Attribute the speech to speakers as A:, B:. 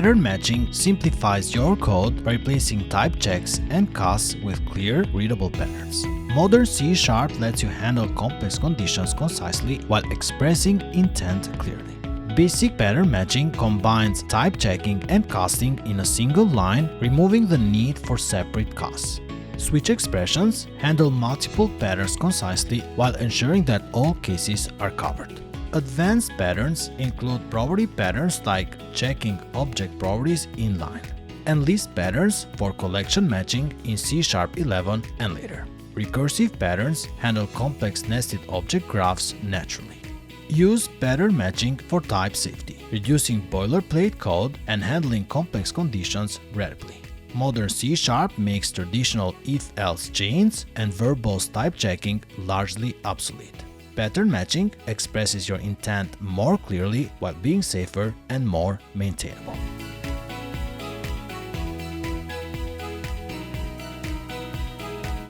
A: Pattern matching simplifies your code by replacing type checks and casts with clear, readable patterns. Modern C# lets you handle complex conditions concisely while expressing intent clearly. Basic pattern matching combines type checking and casting in a single line, removing the need for separate casts. Switch expressions handle multiple patterns concisely while ensuring that all cases are covered. Advanced patterns include property patterns like checking object properties inline, and list patterns for collection matching in C#11 and later. Recursive patterns handle complex nested object graphs naturally. Use pattern matching for type safety, reducing boilerplate code and handling complex conditions readably. Modern C# makes traditional if-else chains and verbose type checking largely obsolete. Pattern matching expresses your intent more clearly while being safer and more maintainable.